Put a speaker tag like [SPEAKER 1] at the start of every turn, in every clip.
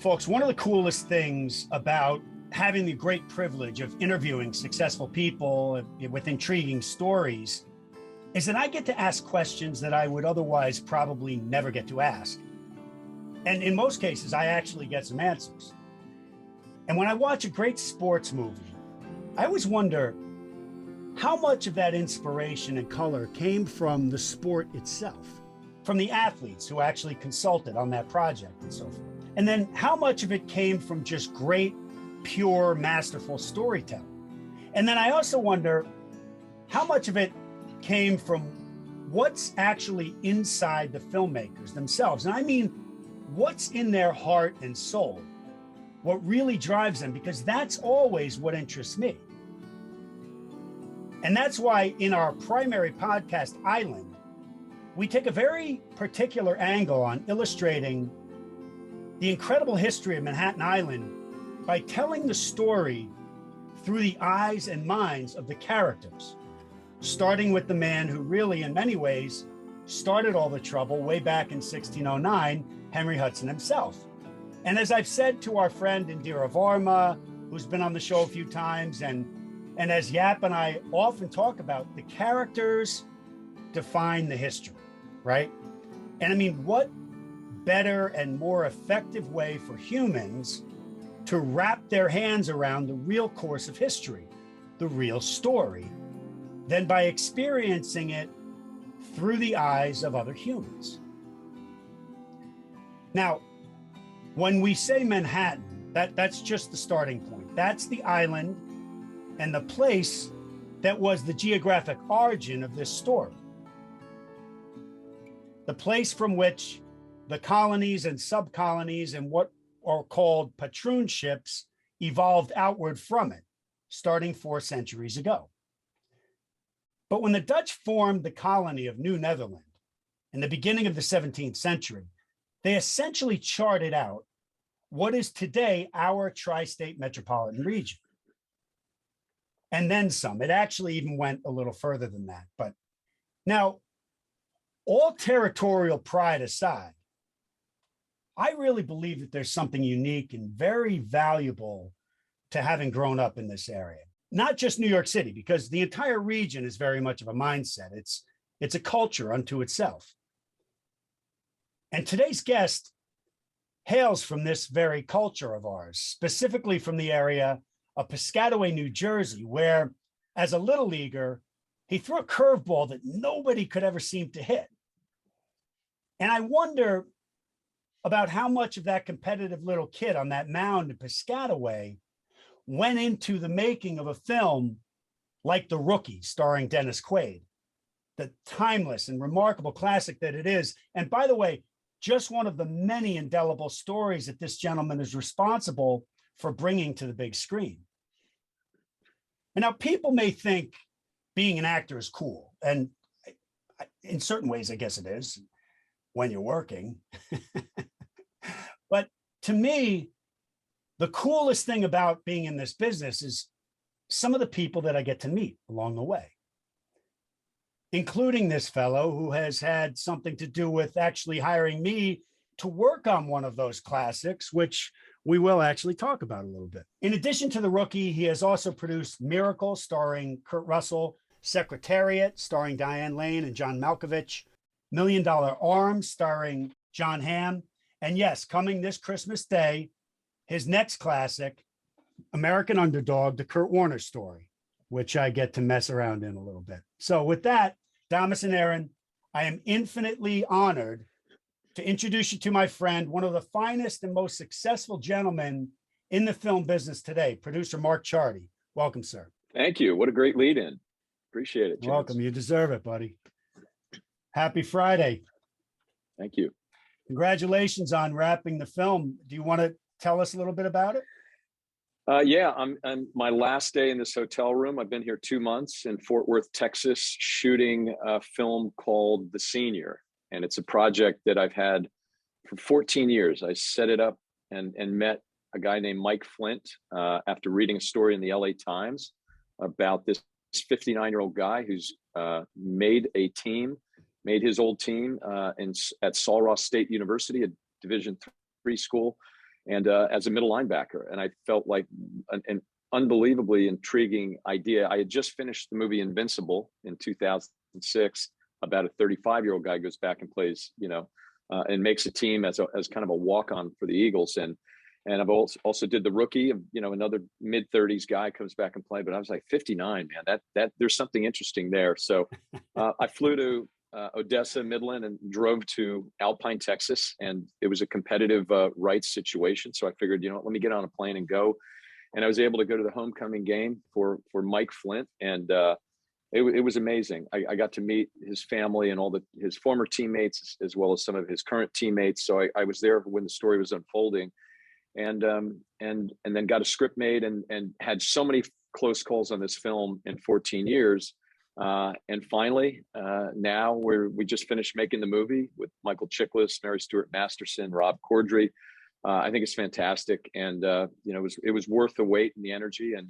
[SPEAKER 1] Folks, one of the coolest things about having the great privilege of interviewing successful people with intriguing stories is that I get to ask questions that I would otherwise probably never get to ask. And in most cases, I actually get some answers. And when I watch a great sports movie, I always wonder how much of that inspiration and color came from the sport itself, from the athletes who actually consulted on that project and so forth. And then how much of it came from just great, pure, masterful storytelling. And then I also wonder how much of it came from what's actually inside the filmmakers themselves. And I mean, what's in their heart and soul, what really drives them, because that's always what interests me. And that's why in our primary podcast, Island, we take a very particular angle on illustrating the incredible history of Manhattan Island by telling the story through the eyes and minds of the characters, starting with the man who really, in many ways, started all the trouble way back in 1609, Henry Hudson himself. And as I've said to our friend Indira Varma, who's been on the show a few times, and as Yap and I often talk about, the characters define the history, right? And I mean, what better and more effective way for humans to wrap their hands around the real course of history, the real story, than by experiencing it through the eyes of other humans. Now, when we say Manhattan, that's just the starting point. That's the island and the place that was the geographic origin of this story. The place from which the colonies and sub-colonies and what are called patroonships evolved outward from it, starting 4 centuries ago. But when the Dutch formed the colony of New Netherland in the beginning of the 17th century, they essentially charted out what is today our tri-state metropolitan region. And then some. It actually even went a little further than that. But now, all territorial pride aside, I really believe that there's something unique and very valuable to having grown up in this area. Not just New York City, because the entire region is very much of a mindset. It's a culture unto itself. And today's guest hails from this very culture of ours, specifically from the area of Piscataway, New Jersey, where as a little leaguer, he threw a curveball that nobody could ever seem to hit. And I wonder about how much of that competitive little kid on that mound in Piscataway went into the making of a film like The Rookie, starring Dennis Quaid, the timeless and remarkable classic that it is. And by the way, just one of the many indelible stories that this gentleman is responsible for bringing to the big screen. And now people may think being an actor is cool. And in certain ways, I guess it is when you're working. But to me, the coolest thing about being in this business is some of the people that I get to meet along the way, including this fellow who has had something to do with actually hiring me to work on one of those classics, which we will actually talk about a little bit. In addition to The Rookie, he has also produced Miracle, starring Kurt Russell, Secretariat, starring Diane Lane and John Malkovich, $1 Million Arms, starring John Hamm, and yes, coming this Christmas Day, his next classic, American Underdog, the Kurt Warner story, which I get to mess around in a little bit. So with that, Damas and Aaron, I am infinitely honored to introduce you to my friend, one of the finest and most successful gentlemen in the film business today, producer Mark Ciardi. Welcome, sir.
[SPEAKER 2] Thank you. What a great lead in. Appreciate it, James.
[SPEAKER 1] Welcome. You deserve it, buddy. Happy Friday.
[SPEAKER 2] Thank you.
[SPEAKER 1] Congratulations on wrapping the film. Do you want to tell us a little bit about it?
[SPEAKER 2] Yeah, I'm my last day in this hotel room. I've been here 2 months in Fort Worth, Texas, shooting a film called The Senior. And it's a project that I've had for 14 years. I set it up and met a guy named Mike Flint after reading a story in the LA Times about this 59-year-old guy who's made his old team at Sul Ross State University, a Division III school, and as a middle linebacker. And I felt like an unbelievably intriguing idea. I had just finished the movie Invincible in 2006 about a 35-year-old guy goes back and plays, and makes a team as kind of a walk-on for the Eagles. And I've also did The Rookie, of another mid-30s guy comes back and play, but I was like 59, man, that there's something interesting there. So I flew to Odessa, Midland, and drove to Alpine, Texas, and it was a competitive rights situation. So I figured, let me get on a plane and go. And I was able to go to the homecoming game for Mike Flint, and it was amazing. I got to meet his family and all his former teammates, as well as some of his current teammates. So I was there when the story was unfolding, and then got a script made, and had so many close calls on this film in 14 years. And finally, now we just finished making the movie with Michael Chiklis, Mary Stuart Masterson, Rob Corddry. I think it's fantastic, and it was worth the wait and the energy, and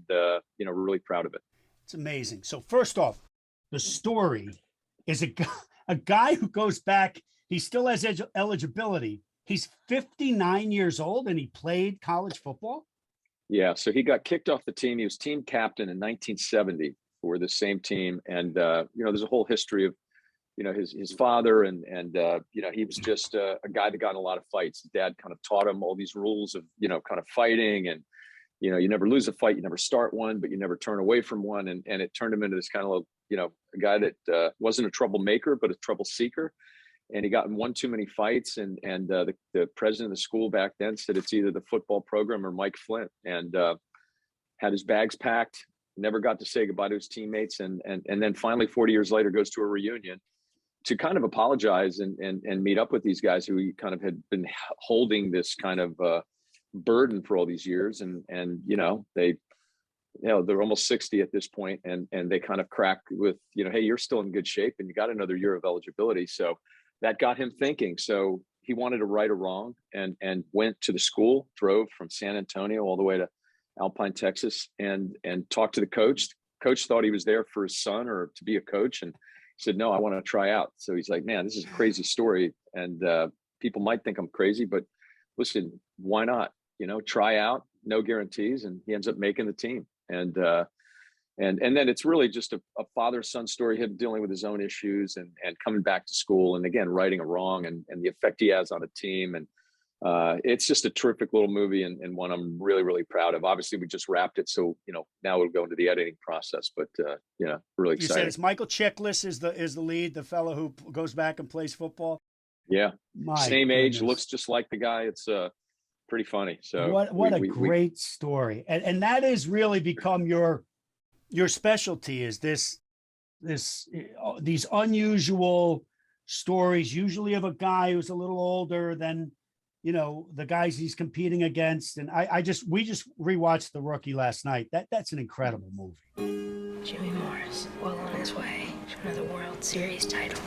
[SPEAKER 2] really proud of it.
[SPEAKER 1] It's amazing. So first off, the story is a guy who goes back. He still has eligibility. He's 59 years old, and he played college football.
[SPEAKER 2] Yeah, so he got kicked off the team. He was team captain in 1970 for the same team, and there's a whole history of his father, and he was just a guy that got in a lot of fights. His dad kind of taught him all these rules of kind of fighting, and you never lose a fight, you never start one, but you never turn away from one, and it turned him into this kind of a guy that wasn't a troublemaker but a trouble seeker. And he got in one too many fights, and the president of the school back then said it's either the football program or Mike Flint, and had his bags packed, never got to say goodbye to his teammates, and then finally 40 years later goes to a reunion to kind of apologize and meet up with these guys who he kind of had been holding this kind of burden for all these years, and they're almost 60 at this point, and they kind of crack with hey, you're still in good shape and you got another year of eligibility. So that got him thinking. So he wanted to right a wrong, and went to the school, drove from San Antonio all the way to Alpine, Texas, and talked to the coach. Coach thought he was there for his son or to be a coach, and he said, no, I want to try out. So he's like, man, this is a crazy story, and people might think I'm crazy, but listen, why not? Try out, no guarantees, and he ends up making the team. And then it's really just a father-son story, him dealing with his own issues and coming back to school, and again righting a wrong, and the effect he has on a team. And it's just a terrific little movie, and one I'm really, really proud of. Obviously, we just wrapped it, so now we'll go into the editing process. But really excited.
[SPEAKER 1] You said it's Michael Chiklis is the lead, the fellow who goes back and plays football.
[SPEAKER 2] Yeah, same age,
[SPEAKER 1] goodness.
[SPEAKER 2] Looks just like the guy. It's pretty funny. So
[SPEAKER 1] what a great story, and that has really become your specialty, is these unusual stories, usually of a guy who's a little older than the guys he's competing against. And we just rewatched The Rookie last night. That's an incredible movie.
[SPEAKER 3] Jimmy Morris, well on his way to another World Series title.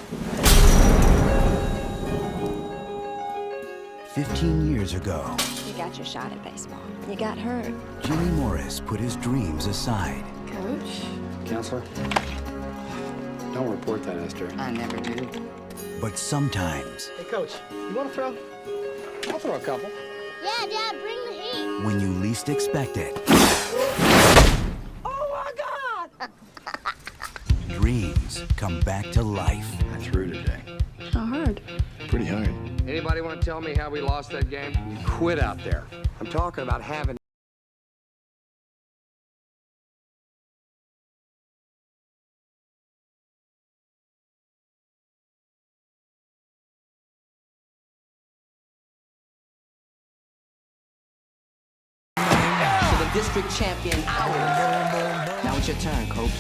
[SPEAKER 4] 15 years ago,
[SPEAKER 5] You got your shot at baseball. You got hurt.
[SPEAKER 4] Jimmy Morris put his dreams aside.
[SPEAKER 5] Coach?
[SPEAKER 6] Counselor, don't report that, Esther.
[SPEAKER 5] I never do.
[SPEAKER 4] But sometimes,
[SPEAKER 6] Hey, Coach, you want to throw? I'll throw a couple.
[SPEAKER 7] Yeah, Dad, bring the heat.
[SPEAKER 4] when you least expect it,
[SPEAKER 7] Oh, my God!
[SPEAKER 4] dreams come back to life.
[SPEAKER 6] I threw today.
[SPEAKER 5] How hard?
[SPEAKER 6] Pretty hard.
[SPEAKER 8] Anybody want to tell me how we lost that game?
[SPEAKER 6] Quit out there.
[SPEAKER 8] I'm talking about having
[SPEAKER 9] to the district champion hours. Now it's your turn, Coach.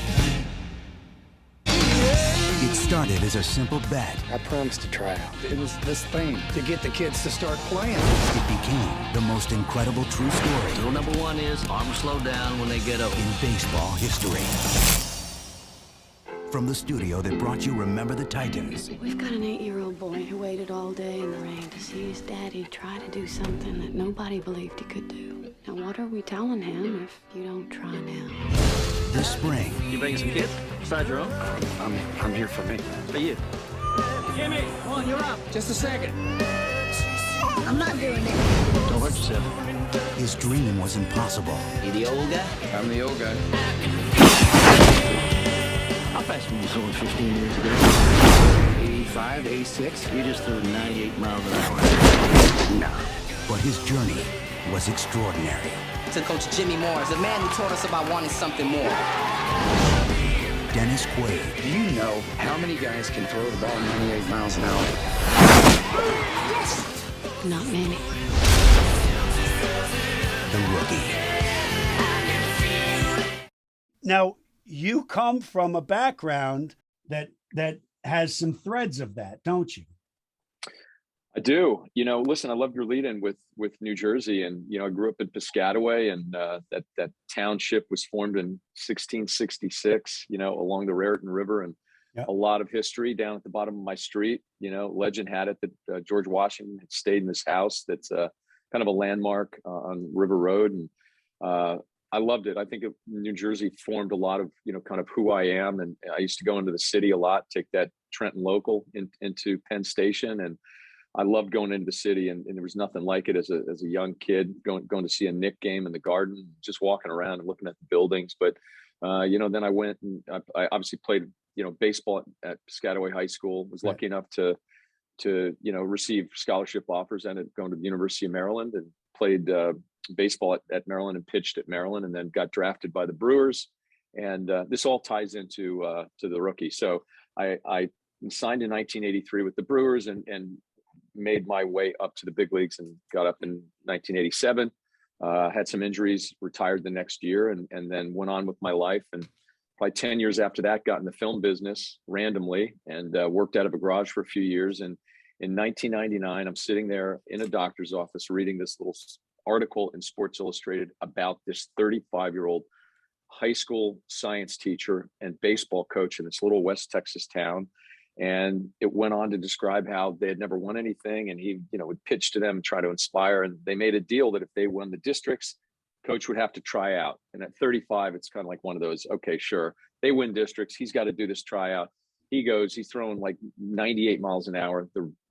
[SPEAKER 4] It started as a simple bet.
[SPEAKER 6] I promised to try out. It was this thing to get the kids to start playing.
[SPEAKER 4] It became the most incredible true story
[SPEAKER 9] Rule number one is arms slow down when they get up.
[SPEAKER 4] in baseball history. From the studio that brought you Remember the Titans,
[SPEAKER 3] We've got an 8-year-old boy who waited all day in the rain to see his daddy try to do something that nobody believed he could do. Now, what are we telling him if you don't try now?
[SPEAKER 4] this spring,
[SPEAKER 9] You bringing some kids? Besides your own?
[SPEAKER 6] I'm here for me.
[SPEAKER 9] For you.
[SPEAKER 8] Jimmy, come on, you're up.
[SPEAKER 6] Just a second.
[SPEAKER 7] I'm not doing it.
[SPEAKER 6] Don't hurt yourself.
[SPEAKER 4] His dream was impossible.
[SPEAKER 9] You the old guy?
[SPEAKER 8] I'm the old guy.
[SPEAKER 6] How fast were you sold 15 years ago? 85, 86? You just threw 98 miles an hour. Nah.
[SPEAKER 4] But his journey was extraordinary.
[SPEAKER 9] To Coach Jimmy Morris, the man who taught us about wanting something more.
[SPEAKER 4] Dennis Quaid,
[SPEAKER 6] Do you know how many guys can throw the ball 98 miles an hour?
[SPEAKER 3] Not many.
[SPEAKER 4] the rookie.
[SPEAKER 1] Now, you come from a background that has some threads of that, don't you?
[SPEAKER 2] I do. Listen, I love your lead in with New Jersey, and I grew up in Piscataway, and that township was formed in 1666. Along the Raritan River, and a lot of history down at the bottom of my street. Legend had it that George Washington had stayed in this house. That's kind of a landmark on River Road, and I loved it. I think New Jersey formed a lot of kind of who I am, and I used to go into the city a lot, take that Trenton local into Penn Station, and I loved going into the city, and there was nothing like it as a young kid going to see a Knick game in the Garden, just walking around and looking at the buildings. But then I went and I obviously played baseball at Piscataway High School. Was lucky enough to receive scholarship offers, and ended up going to the University of Maryland and played baseball at Maryland and pitched at Maryland, and then got drafted by the Brewers. And this all ties into to the rookie. So I signed in 1983 with the Brewers, and made my way up to the big leagues, and got up in 1987. Had some injuries, retired the next year, and then went on with my life. And probably 10 years after that, got in the film business randomly, and worked out of a garage for a few years. And in 1999, I'm sitting there in a doctor's office reading this little article in Sports Illustrated about this 35-year-old high school science teacher and baseball coach in this little West Texas town. And it went on to describe how they had never won anything, and he, would pitch to them and try to inspire. And they made a deal that if they won the districts, coach would have to try out. And at 35, it's kind of like one of those, okay, sure, they win districts, he's got to do this tryout. He goes, he's throwing like 98 miles an hour.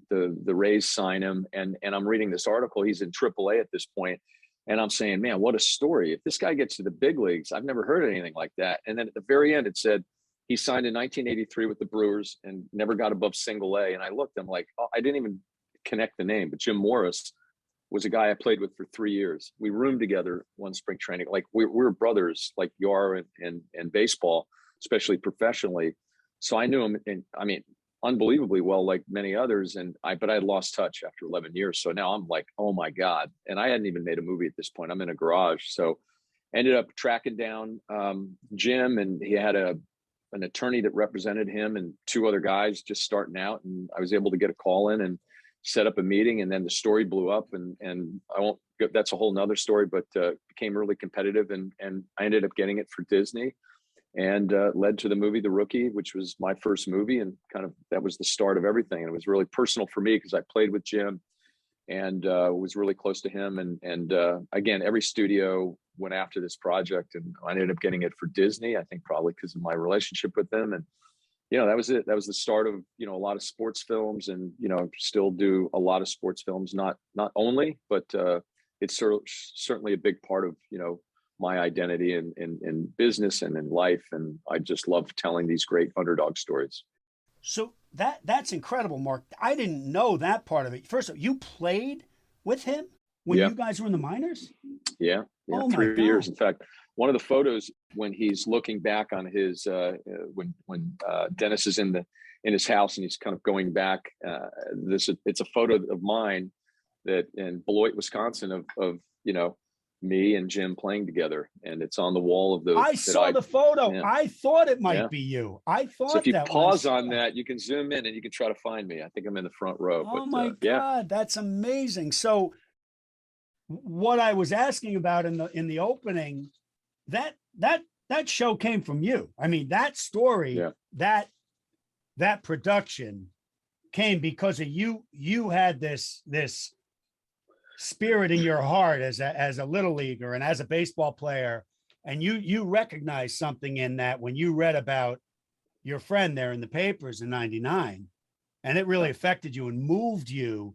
[SPEAKER 2] The Rays sign him, and I'm reading this article. He's in AAA at this point, and I'm saying, man, what a story! If this guy gets to the big leagues, I've never heard anything like that. And then at the very end, it said he signed in 1983 with the Brewers and never got above single A. And I looked, I'm like, oh, I didn't even connect the name, but Jim Morris was a guy I played with for 3 years. We roomed together one spring training. Like we're brothers, like you are in baseball, especially professionally. So I knew him, and I mean, unbelievably well, like many others. But I had lost touch after 11 years. So now I'm like, oh my God. And I hadn't even made a movie at this point. I'm in a garage. So ended up tracking down Jim, and he had an attorney that represented him and two other guys just starting out. And I was able to get a call in and set up a meeting, and then the story blew up, and I won't go, that's a whole nother story, but became really competitive, and I ended up getting it for Disney, and led to the movie The Rookie, which was my first movie, and kind of that was the start of everything. And it was really personal for me because I played with Jim and was really close to him. And again, every studio went after this project, and I ended up getting it for Disney, I think probably because of my relationship with them. And, that was it. That was the start of, a lot of sports films, and, still do a lot of sports films, not only, but it's certainly a big part of, my identity in business and in life. And I just love telling these great underdog stories.
[SPEAKER 1] So that's incredible, Mark. I didn't know that part of it. First of all, you played with him when you guys were in the minors?
[SPEAKER 2] Yeah.
[SPEAKER 1] Oh
[SPEAKER 2] 3 years. In fact, one of the photos when he's looking back on his when Dennis is in his house and he's kind of going back, it's a photo of mine that in Beloit, Wisconsin, of me and Jim playing together, and it's on the wall of the.
[SPEAKER 1] I saw the photo.
[SPEAKER 2] Yeah.
[SPEAKER 1] I thought it might be you. I thought.
[SPEAKER 2] So if you pause on that, you can zoom in and you can try to find me. I think I'm in the front row.
[SPEAKER 1] Oh my God, that's amazing. So, what I was asking about in the opening, that show came from you. I mean, that story, that production came because of you. You had this spirit in your heart as a little leaguer and as a baseball player, and you recognized something in that when you read about your friend there in the papers in '99, and it really affected you and moved you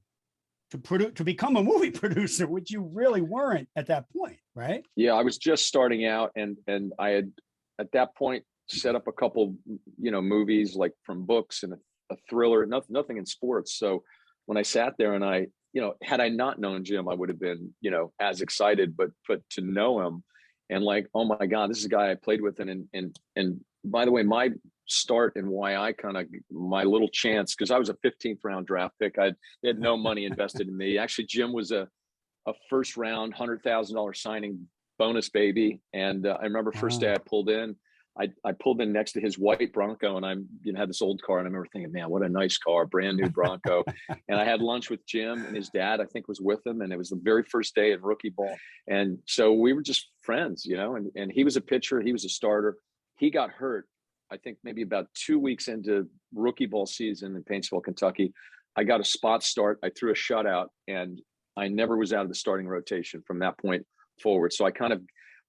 [SPEAKER 1] to become a movie producer, which you really weren't at that point, right?
[SPEAKER 2] Yeah, I was just starting out, and I had at that point set up a couple, movies like from books and a thriller, nothing in sports. So when I sat there and I, had I not known Jim, I would have been, as excited, but to know him and like, oh my God, this is a guy I played with. And by the way, my start and why I my little chance, because I was a 15th round draft pick. They had no money invested in me. Actually, Jim was a first round $100,000 signing bonus baby. And I remember first day I pulled in, I pulled in next to his white Bronco, and I had this old car, and I remember thinking, man, what a nice car, brand new Bronco. And I had lunch with Jim, and his dad, I think, was with him, and it was the very first day in rookie ball. And so we were just friends, and he was a pitcher, he was a starter. He got hurt, I think maybe about 2 weeks into rookie ball season in Paintsville, Kentucky. I got a spot start. I threw a shutout, and I never was out of the starting rotation from that point forward. So I kind of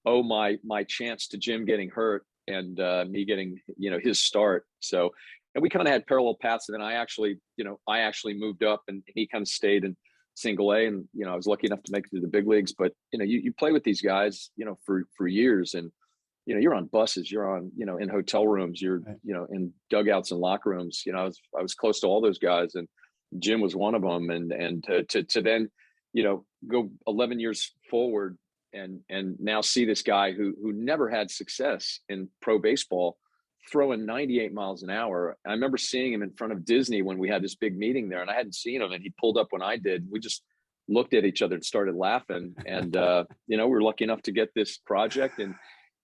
[SPEAKER 2] owe my chance to Jim getting hurt and me getting, his start. So, and we kind of had parallel paths. And then I actually moved up, and he kind of stayed in single A. And, I was lucky enough to make it to the big leagues. But, you play with these guys, for years. And, you're on buses, you're on, in hotel rooms, you're, in dugouts and locker rooms. I was close to all those guys, and Jim was one of them. And to then, go 11 years forward and now see this guy who never had success in pro baseball throwing 98 miles an hour. I remember seeing him in front of Disney when we had this big meeting there, and I hadn't seen him, and he pulled up when I did. We just looked at each other and started laughing. And, we were lucky enough to get this project, and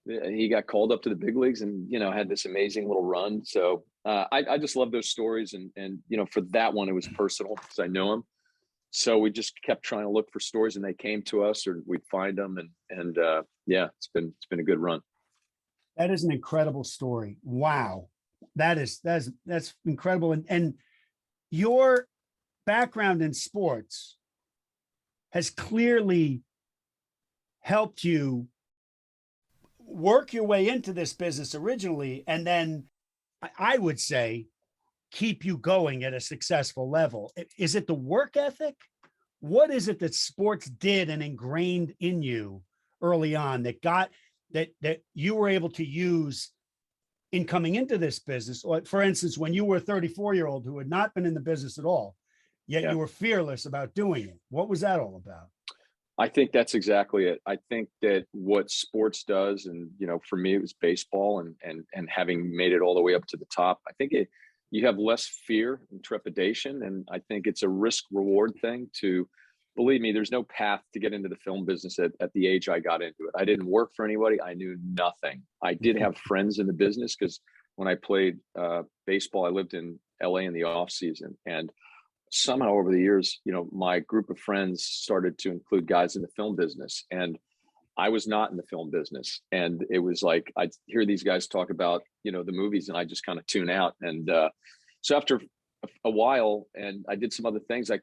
[SPEAKER 2] he got called up to the big leagues and, had this amazing little run. So I just love those stories. And, for that one, it was personal because I know him. So we just kept trying to look for stories, and they came to us, or we'd find them. And yeah, it's been a good run.
[SPEAKER 1] That is an incredible story. Wow. That's incredible. And your background in sports has clearly helped you work your way into this business originally, and then I would say keep you going at a successful level. Is it the work ethic? What is it that sports did and ingrained in you early on that you were able to use in coming into this business? Like, for instance, when you were a 34-year-old who had not been in the business at all, yet you were fearless about doing it. What was that all about?
[SPEAKER 2] I think that's exactly it. I think that what sports does, and for me it was baseball, and having made it all the way up to the top, I think you have less fear and trepidation, and I think it's a risk reward thing. To believe me, there's no path to get into the film business at the age I got into it. I didn't work for anybody. I knew nothing. I did have friends in the business, because when I played baseball, I lived in LA in the off season, and somehow over the years, my group of friends started to include guys in the film business, and I was not in the film business. And it was like, I'd hear these guys talk about, the movies, and I just kind of tune out. And so after a while, and I did some other things, I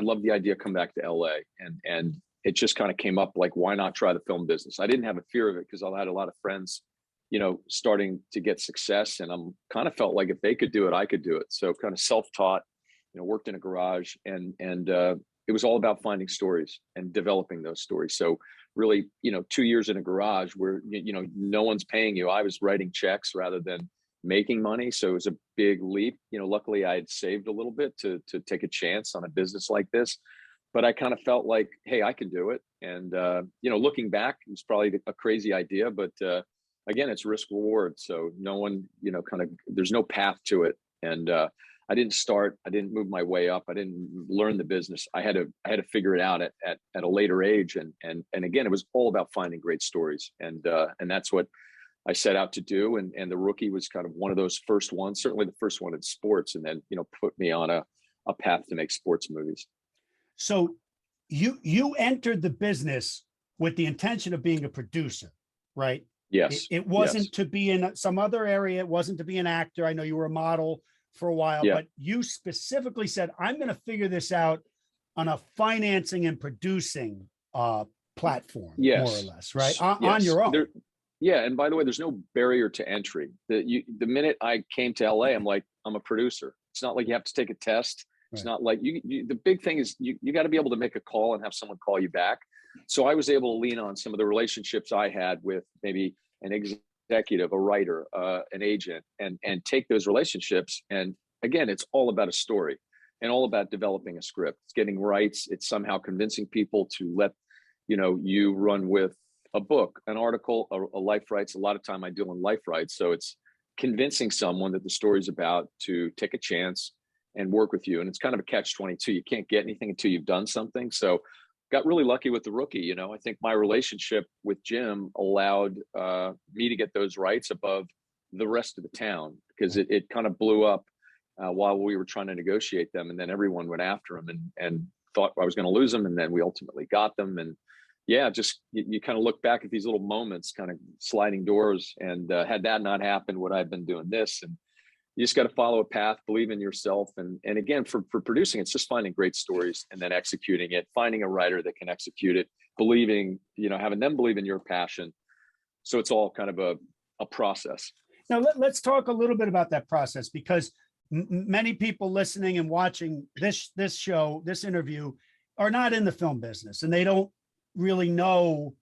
[SPEAKER 2] love the idea of come back to LA, and it just kind of came up like, why not try the film business? I didn't have a fear of it, because I had a lot of friends, starting to get success, and I'm kind of felt like if they could do it, I could do it. So kind of self-taught, worked in a garage, and it was all about finding stories and developing those stories. So really, 2 years in a garage where, no one's paying you. I was writing checks rather than making money. So it was a big leap. Luckily I had saved a little bit to take a chance on a business like this, but I kind of felt like, hey, I can do it. And, looking back, it's probably a crazy idea, but again, it's risk reward. So no one, there's no path to it. And I didn't move my way up. I didn't learn the business. I had to figure it out at a later age. And again, it was all about finding great stories. And that's what I set out to do. And The Rookie was kind of one of those first ones, certainly the first one in sports, and then, put me on a path to make sports movies.
[SPEAKER 1] So you entered the business with the intention of being a producer, right?
[SPEAKER 2] Yes.
[SPEAKER 1] It wasn't to be in some other area. It wasn't to be an actor. I know you were a model for a while, but you specifically said, I'm going to figure this out on a financing and producing platform, more or less, right? On your own.
[SPEAKER 2] And by the way, there's no barrier to entry. The minute I came to LA, I'm like, I'm a producer. It's not like you have to take a test It's
[SPEAKER 1] Right.
[SPEAKER 2] not like the big thing is you got to be able to make a call and have someone call you back. So I was able to lean on some of the relationships I had with maybe an executive, a writer, an agent, and take those relationships. And again, it's all about a story and all about developing a script. It's getting rights. It's somehow convincing people to let you run with a book, an article, a life rights. A lot of time I deal in life rights, so it's convincing someone that the story's about to take a chance and work with you. And it's kind of a catch-22. You can't get anything until you've done something. So got really lucky with The Rookie. I think my relationship with Jim allowed me to get those rights above the rest of the town, because it kind of blew up while we were trying to negotiate them. And then everyone went after him and thought I was going to lose them. And then we ultimately got them. And yeah, just you kind of look back at these little moments, kind of sliding doors. And had that not happened, would I have been doing this? And you just got to follow a path, believe in yourself. And again, for producing, it's just finding great stories and then executing it, finding a writer that can execute it, believing, having them believe in your passion. So it's all kind of a process.
[SPEAKER 1] Now let's talk a little bit about that process, because many people listening and watching this show, this interview, are not in the film business, and they don't really know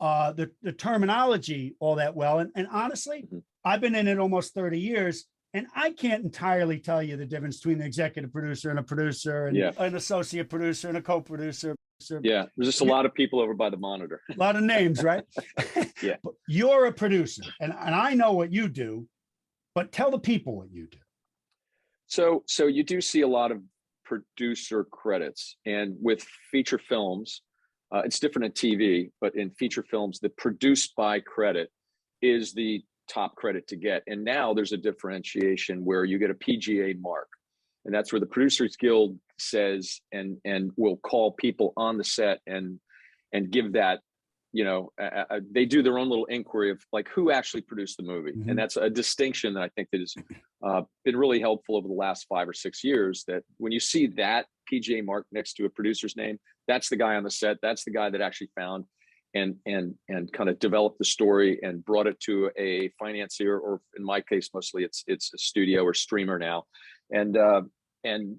[SPEAKER 1] the terminology all that well. And honestly, I've been in it almost 30 years. And I can't entirely tell you the difference between an executive producer and a producer, and an associate producer and a co-producer.
[SPEAKER 2] Yeah, there's just a lot of people over by the monitor.
[SPEAKER 1] A lot of names, right?
[SPEAKER 2] Yeah.
[SPEAKER 1] But you're a producer, and I know what you do, but tell the people what you do.
[SPEAKER 2] So you do see a lot of producer credits, and with feature films, it's different in TV, but in feature films, the produced by credit is the top credit to get. And now there's a differentiation where you get a PGA mark, and that's where the Producers Guild says and will call people on the set and give that, they do their own little inquiry of like who actually produced the movie. Mm-hmm. And that's a distinction that I think that has been really helpful over the last 5 or 6 years, that when you see that PGA mark next to a producer's name, that's the guy on the set, that's the guy that actually found and kind of developed the story and brought it to a financier, or in my case, mostly it's a studio or streamer now. And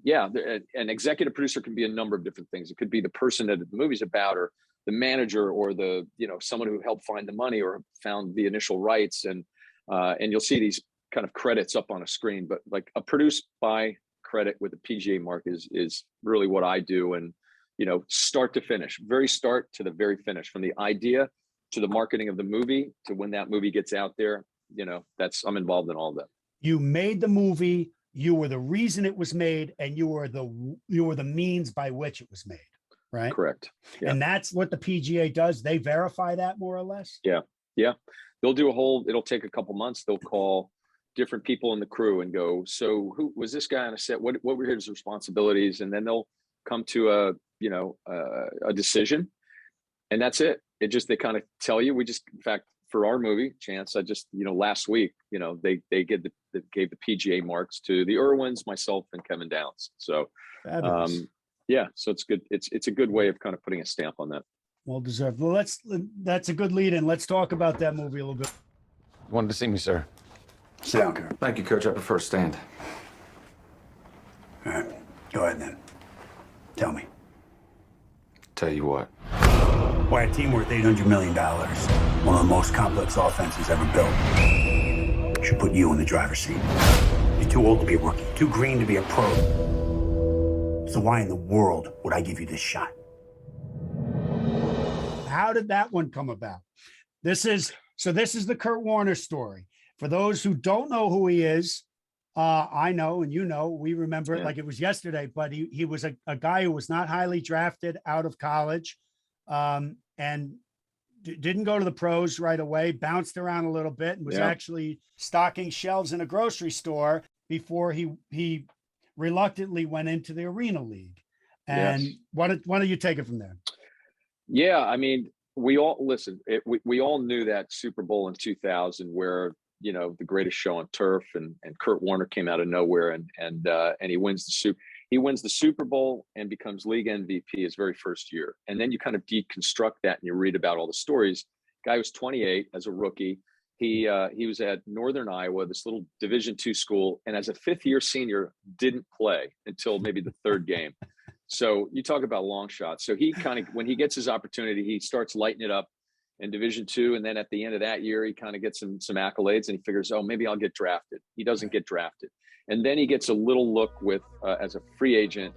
[SPEAKER 2] yeah, an executive producer can be a number of different things. It could be the person that the movie's about, or the manager, or the someone who helped find the money or found the initial rights. And you'll see these kind of credits up on a screen. But like a produced by credit with a PGA mark is really what I do. And start to finish, very start to the very finish, from the idea to the marketing of the movie to when that movie gets out there. I'm involved in all of that. You
[SPEAKER 1] made the movie, you were the reason it was made, and you were the means by which it was made, right? Correct. Yeah. And that's what the PGA does. They verify that more or less. Yeah. They'll do it'll take a couple months. They'll call different people in the crew and go, so who was this guy on a set? What were his responsibilities? And then they'll come to a decision, and that's it. They kind of tell you. In fact, for our movie Chance, I just last week they gave the PGA marks to the Irwins, myself, and Kevin Downs. So yeah, so it's good. It's a good way of kind of putting a stamp on that. Well deserved. Well, that's a good lead in. Let's talk about that movie a little bit.
[SPEAKER 10] You wanted to see me, sir.
[SPEAKER 11] Sit down, Kurt.
[SPEAKER 10] Thank you, Coach. I prefer to stand.
[SPEAKER 11] All right, go ahead then. Tell me.
[SPEAKER 10] Tell you what.
[SPEAKER 11] Why a team worth $800 million, one of the most complex offenses ever built, should put you in the driver's seat. You're too old to be a rookie, too green to be a pro. So why in the world would I give you this shot?
[SPEAKER 1] How did that one come about? This is the Kurt Warner story. For those who don't know who he is, I know, and we remember it like it was yesterday, but he was a guy who was not highly drafted out of college, and didn't go to the pros right away, bounced around a little bit, and was actually stocking shelves in a grocery store before he reluctantly went into the Arena League. And why don't you take it from there? Yeah, I mean, we all knew that Super Bowl in 2000 where the greatest show on turf, and Kurt Warner came out of nowhere and he wins the Super Bowl and becomes league MVP his very first year. And then you kind of deconstruct that and you read about all the stories. Guy was 28 as a rookie,
[SPEAKER 2] He was at Northern Iowa, this little Division II school, and as a fifth-year senior, didn't play until maybe the third game. So you talk about long shots. So he kind of, when he gets his opportunity, he starts lighting it up in Division II, and then at the end of that year, he kind of gets some accolades, and he figures, oh, maybe I'll get drafted. He doesn't get drafted, and then he gets a little look with as a free agent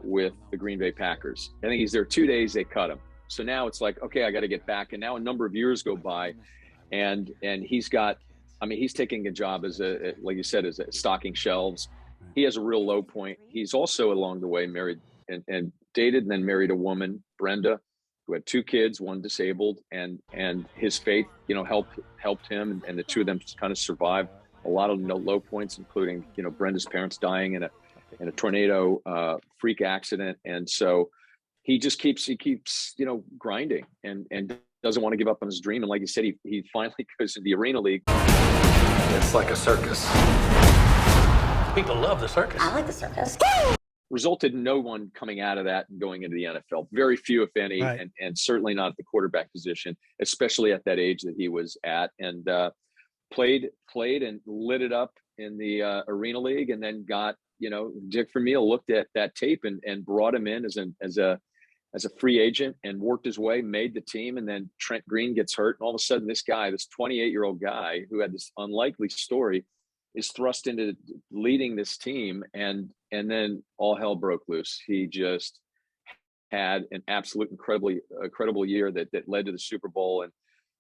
[SPEAKER 2] with the Green Bay Packers. I think he's there 2 days. They cut him. So now it's like, okay, I got to get back. And now a number of years go by. And he's got, I mean, he's taking a job as like you said, as stocking shelves. He has a real low point. He's also along the way married and dated and then married a woman, Brenda, who had 2 kids, one disabled, and his faith, helped him. And the two of them kind of survived a lot of low points, including, Brenda's parents dying in a tornado freak accident. And so he keeps, grinding and doesn't want to give up on his dream. And like you said, he finally goes to the Arena League.
[SPEAKER 10] It's like a circus.
[SPEAKER 6] People love the circus.
[SPEAKER 7] I like the circus.
[SPEAKER 2] Resulted in no one coming out of that and going into the NFL. Very few, if any,
[SPEAKER 1] Right.
[SPEAKER 2] and certainly not at the quarterback position, especially at that age that he was at. And played and lit it up in the Arena League, and then got, Dick Vermeil looked at that tape and brought him in as a free agent and worked his way, made the team. And then Trent Green gets hurt. And all of a sudden, this guy, this 28-year-old guy who had this unlikely story, is thrust into leading this team. And then all hell broke loose. He just had an absolute incredible year that led to the Super Bowl. And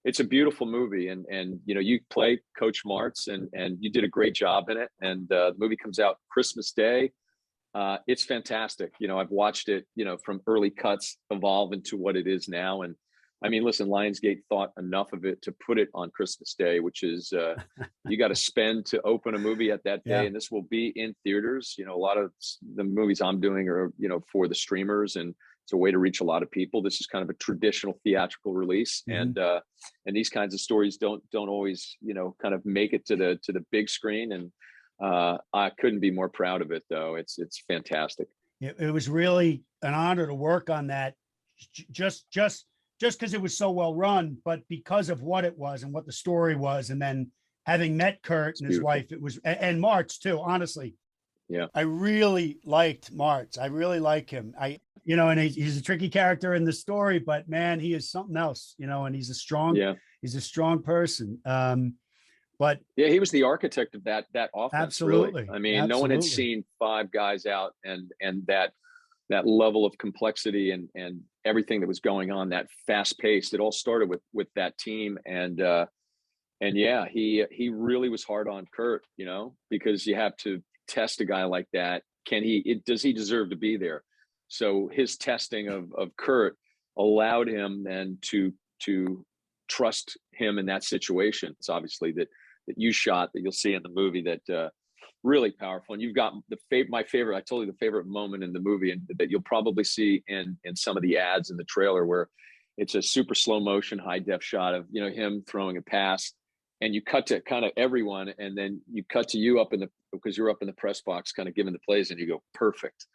[SPEAKER 2] it's a beautiful movie. And you play Coach Martz, and you did a great job in it. And the movie comes out Christmas Day. It's fantastic. I've watched it, from early cuts evolve into what it is now. And I mean, listen, Lionsgate thought enough of it to put it on Christmas Day, which is, you got to spend to open a movie at that day.
[SPEAKER 1] Yeah.
[SPEAKER 2] And this will be in theaters. A lot of the movies I'm doing are, for the streamers, and it's a way to reach a lot of people. This is kind of a traditional theatrical release.
[SPEAKER 1] Mhm.
[SPEAKER 2] And these kinds of stories don't always, kind of make it to the big screen. And I couldn't be more proud of it, though. It's fantastic.
[SPEAKER 1] It was really an honor to work on that, just because it was so well run, but because of what it was and what the story was. And then having met Kurt and his wife, it was, and Martz too, honestly.
[SPEAKER 2] Yeah.
[SPEAKER 1] I really liked Martz. I really like him. And he's a tricky character in the story, but man, he is something else, and he's a strong person. But
[SPEAKER 2] yeah, he was the architect of that offense.
[SPEAKER 1] Absolutely.
[SPEAKER 2] Really. I mean, no one had seen 5 guys out and that level of complexity and everything that was going on, that fast paced. It all started with that team. And yeah, he really was hard on Kurt, because you have to test a guy like that. Does he deserve to be there? So his testing of Kurt allowed him then to trust him in that situation. It's obviously that you shot that you'll see in the movie that really powerful. And you've got my favorite, I told you the favorite moment in the movie, and that you'll probably see in some of the ads in the trailer, where it's a super slow motion, high def shot of, him throwing a pass, and you cut to kind of everyone. And then you cut to you because you're up in the press box, kind of giving the plays, and you go, perfect.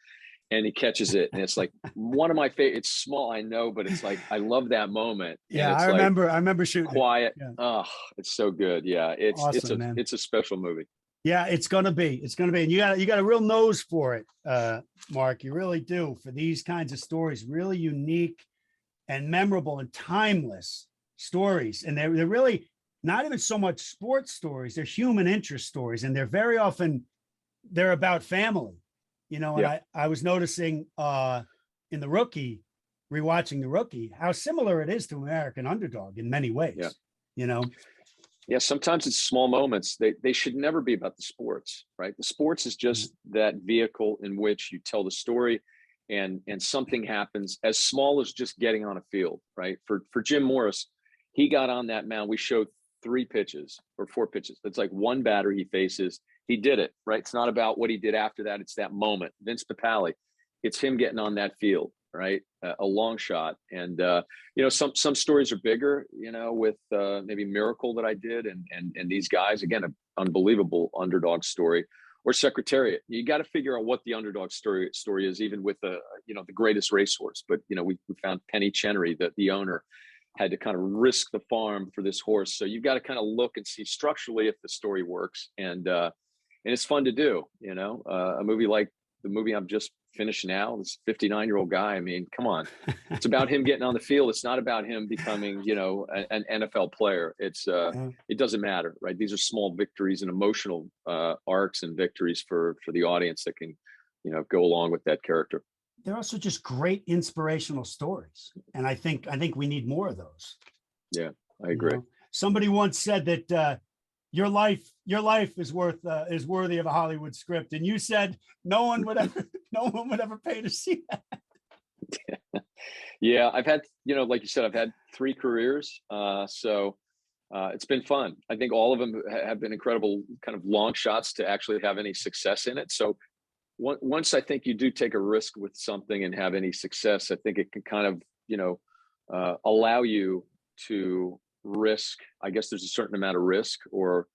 [SPEAKER 2] And he catches it. And it's like one of my favorite, it's small, I know, but it's like, I love that moment.
[SPEAKER 1] Yeah. I remember shooting
[SPEAKER 2] quiet.
[SPEAKER 1] Yeah.
[SPEAKER 2] Oh, it's so good. Yeah. It's a special movie.
[SPEAKER 1] Yeah, it's going to be, and you got a real nose for it, Mark. You really do, for these kinds of stories, really unique and memorable and timeless stories. And they're really not even so much sports stories. They're human interest stories. And they're very often, they're about family, and
[SPEAKER 2] Yeah.
[SPEAKER 1] I was noticing in The Rookie, rewatching The Rookie, how similar it is to American Underdog in many ways,
[SPEAKER 2] Yeah. Yeah, sometimes it's small moments. They should never be about the sports, right? The sports is just that vehicle in which you tell the story, and something happens as small as just getting on a field, right? For Jim Morris, he got on that mound. We showed 3 pitches or 4 pitches. It's like one batter he faces. He did it, right? It's not about what he did after that. It's that moment. Vince Papale, it's him getting on that field, right? A long shot. And, some stories are bigger, with maybe Miracle that I did and these guys, again, an unbelievable underdog story, or Secretariat. You got to figure out what the underdog story is, even with the greatest racehorse. But, we found Penny Chenery, the owner. had to kind of risk the farm for this horse. So you've got to kind of look and see structurally if the story works, and it's fun to do. A movie like the movie I'm just finished now, this 59-year-old guy. I mean, come on, it's about him getting on the field. It's not about him becoming, an NFL player. It doesn't matter, right? These are small victories and emotional arcs and victories for the audience that can, go along with that character.
[SPEAKER 1] They're also just great inspirational stories, and I think we need more of those.
[SPEAKER 2] Yeah, I agree.
[SPEAKER 1] Somebody once said that your life is worthy of a Hollywood script, and you said no one would ever pay to see that.
[SPEAKER 2] Yeah, I've had, like you said, I've had 3 careers, so it's been fun. I think all of them have been incredible, kind of long shots to actually have any success in it. So once I think you do take a risk with something and have any success, I think it can kind of, allow you to risk. I guess there's a certain amount of risk, or,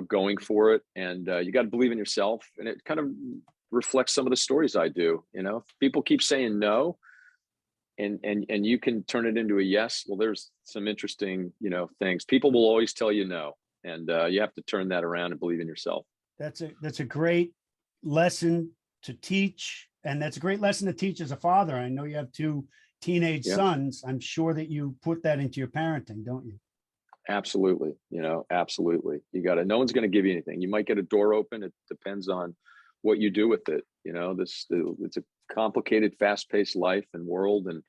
[SPEAKER 2] going for it. And you got to believe in yourself. And it kind of reflects some of the stories I do. If people keep saying no, and you can turn it into a yes, well, there's some interesting, things. People will always tell you no. And you have to turn that around and believe in yourself.
[SPEAKER 1] That's a great lesson to teach, and that's a great lesson to teach as a father. I know you have 2 teenage sons. I'm sure that you put that into your parenting, don't you?
[SPEAKER 2] Absolutely. Absolutely. No one's going to give you anything. You might get a door open. It depends on what you do with it. It's a complicated, fast-paced life and world, and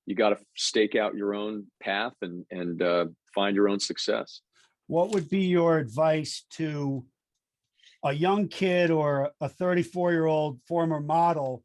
[SPEAKER 2] you got to stake out your own path and find your own success.
[SPEAKER 1] What would be your advice to a young kid or a 34-year-old former model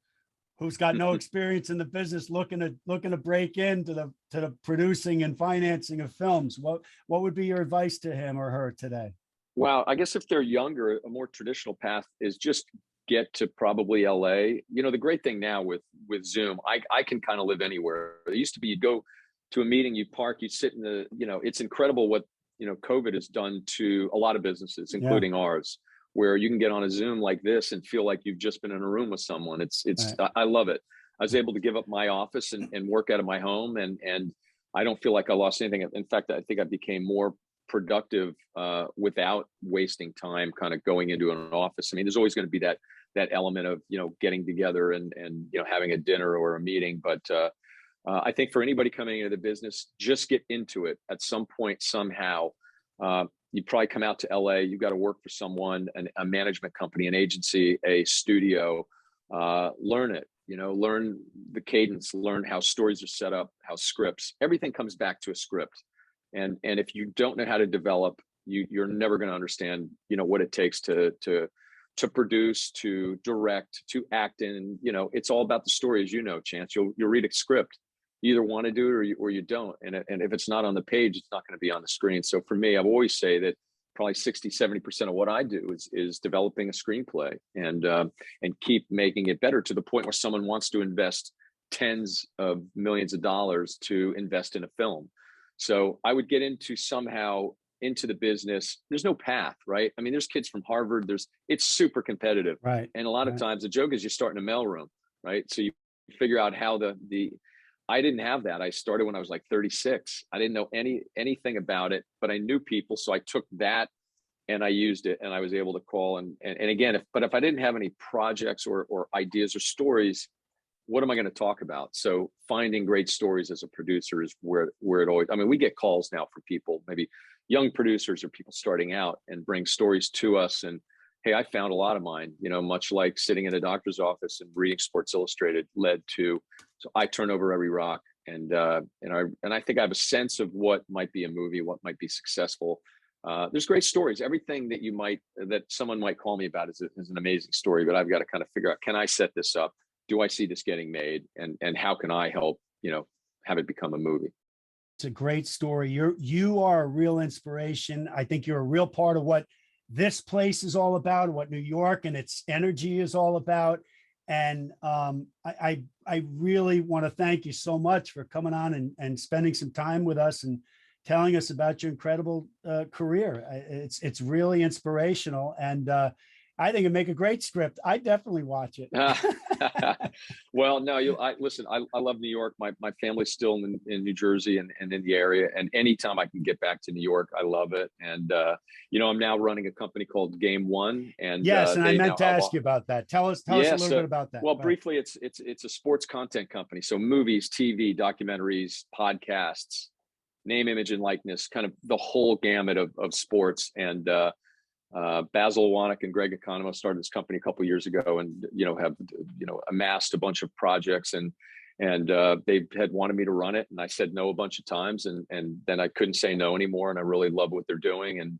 [SPEAKER 1] who's got no experience in the business, looking to break into the producing and financing of films? What would be your advice to him or her today?
[SPEAKER 2] Well, I guess if they're younger, a more traditional path is just get to probably LA. The great thing now with Zoom, I can kind of live anywhere. It used to be you'd go to a meeting, you park, you sit in it's incredible what, COVID has done to a lot of businesses, including ours, where you can get on a Zoom like this and feel like you've just been in a room with someone. Right. I love it. I was able to give up my office and work out of my home, and I don't feel like I lost anything. In fact, I think I became more productive without wasting time kind of going into an office. I mean, there's always going to be that element of, getting together and having a dinner or a meeting. But I think for anybody coming into the business, just get into it at some point, somehow. You probably come out to LA, you've got to work for someone, a management company, an agency, a studio, learn it, learn the cadence, learn how stories are set up, how scripts, everything comes back to a script. And if you don't know how to develop, you're never going to understand, what it takes to produce, to direct, to act in. It's all about the story, as Chance. You'll read a script. You either want to do it or you don't. And if it's not on the page, it's not going to be on the screen. So for me, I've always say that probably 60-70% of what I do is developing a screenplay and keep making it better to the point where someone wants to invest tens of millions of dollars to invest in a film. So I would get somehow into the business. There's no path, right? I mean, there's kids from Harvard. It's super competitive.
[SPEAKER 1] Right.
[SPEAKER 2] And a lot of times the joke is you start in a mailroom, right? So you figure out how I didn't have that. I started when I was like 36. I didn't know anything about it, but I knew people. So I took that and I used it, and I was able to call. And again, if I didn't have any projects or ideas or stories, what am I going to talk about? So finding great stories as a producer is where it always, I mean, we get calls now from people, maybe young producers or people starting out, and bring stories to us. And hey, I found a lot of mine, much like sitting in a doctor's office and reading Sports Illustrated led to. So I turn over every rock, and I think I have a sense of what might be a movie, what might be successful. There's great stories. Everything that someone might call me about is an amazing story, but I've got to kind of figure out, can I set this up? Do I see this getting made? And how can I help, have it become a movie?
[SPEAKER 1] It's a great story. You are a real inspiration. I think you're a real part of what this place is all about, what New York and its energy is all about. And I really want to thank you so much for coming on and spending some time with us and telling us about your incredible career. It's really inspirational. And I think it'd make a great script. I definitely watch it.
[SPEAKER 2] Well, no, listen, I love New York. My family's still in New Jersey and in the area. And anytime I can get back to New York, I love it. And, I'm now running a company called Game One. And
[SPEAKER 1] yes, and I meant to ask you about that. Tell us a little bit about that.
[SPEAKER 2] Well, briefly, it's a sports content company. So movies, TV, documentaries, podcasts, name, image, and likeness, kind of the whole gamut of sports. And Basil Wanek and Greg Economou started this company a couple of years ago, and have amassed a bunch of projects, and they had wanted me to run it, and I said no a bunch of times, and then I couldn't say no anymore, and I really love what they're doing, and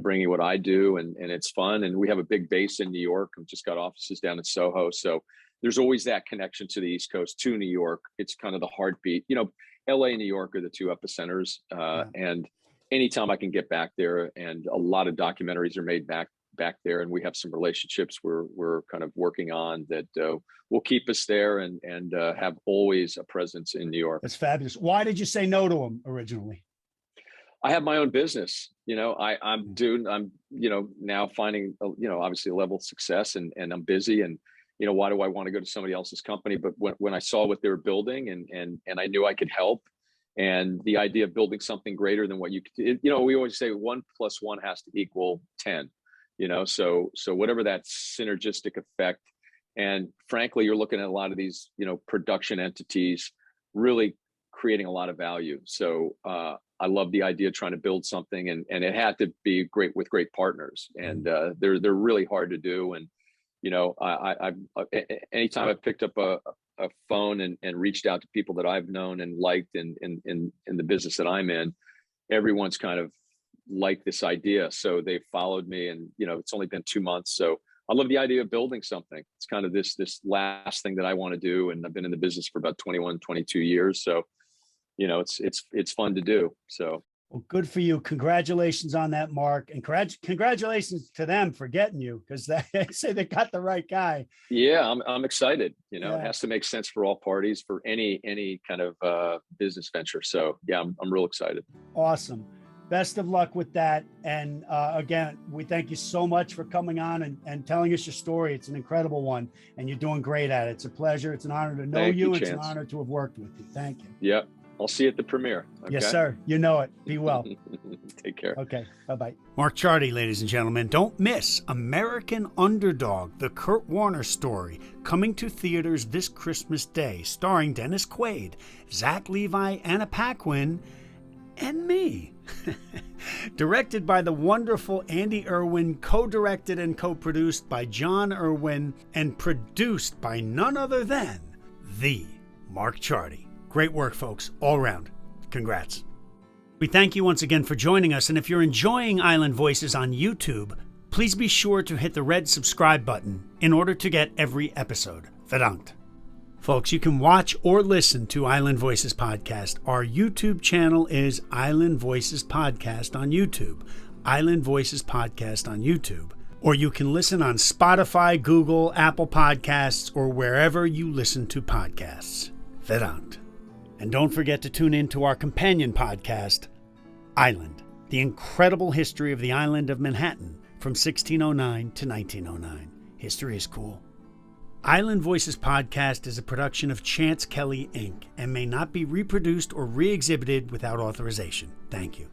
[SPEAKER 2] bringing what I do, and it's fun, and we have a big base in New York. We've just got offices down in Soho, so there's always that connection to the East Coast, to New York. It's kind of the heartbeat. LA and New York are the two epicenters, and anytime I can get back there, and a lot of documentaries are made back there, and we have some relationships we're kind of working on that will keep us there and have always a presence in New York.
[SPEAKER 1] That's fabulous. Why did you say no to them originally?
[SPEAKER 2] I have my own business. I'm now finding obviously a level of success, and I'm busy, and why do I want to go to somebody else's company? But when I saw what they were building, and I knew I could help. And the idea of building something greater than what we always say 1 + 1 has to equal 10, so whatever that synergistic effect. And frankly, you're looking at a lot of these, production entities really creating a lot of value. So I love the idea of trying to build something, and it had to be great with great partners. And they're really hard to do. And, anytime I've picked up a phone and reached out to people that I've known and liked in the business that I'm in, everyone's kind of liked this idea. So they've followed me, and, it's only been 2 months. So I love the idea of building something. It's kind of this last thing that I want to do. And I've been in the business for about 21, 22 years. So, it's fun to do. So.
[SPEAKER 1] Well, good for you. Congratulations on that, Mark. And congratulations to them for getting you, because they say they got the right guy.
[SPEAKER 2] Yeah, I'm excited. It has to make sense for all parties, for any kind of business venture. So yeah, I'm real excited.
[SPEAKER 1] Awesome. Best of luck with that. And again, we thank you so much for coming on and telling us your story. It's an incredible one, and you're doing great at it. It's a pleasure. It's an honor to know you. It's an honor to have worked with you. Thank you.
[SPEAKER 2] Yep. I'll see you at the premiere. Okay?
[SPEAKER 1] Yes, sir. You know it. Be well.
[SPEAKER 2] Take care.
[SPEAKER 1] Okay. Bye-bye.
[SPEAKER 11] Mark Ciardi, ladies and gentlemen. Don't miss American Underdog, the Kurt Warner story, coming to theaters this Christmas Day, starring Dennis Quaid, Zach Levi, Anna Paquin, and me. Directed by the wonderful Andy Irwin, co-directed and co-produced by John Irwin, and produced by none other than the Mark Ciardi. Great work, folks, all around. Congrats. We thank you once again for joining us, and if you're enjoying Island Voices on YouTube, please be sure to hit the red subscribe button in order to get every episode. Verdammt. Folks, you can watch or listen to Island Voices Podcast. Our YouTube channel is Island Voices Podcast on YouTube. Island Voices Podcast on YouTube. Or you can listen on Spotify, Google, Apple Podcasts, or wherever you listen to podcasts. Verdammt. And don't forget to tune in to our companion podcast, Island, the incredible history of the island of Manhattan from 1609 to 1909. History is cool. Island Voices Podcast is a production of Chance Kelly, Inc. and may not be reproduced or re-exhibited without authorization. Thank you.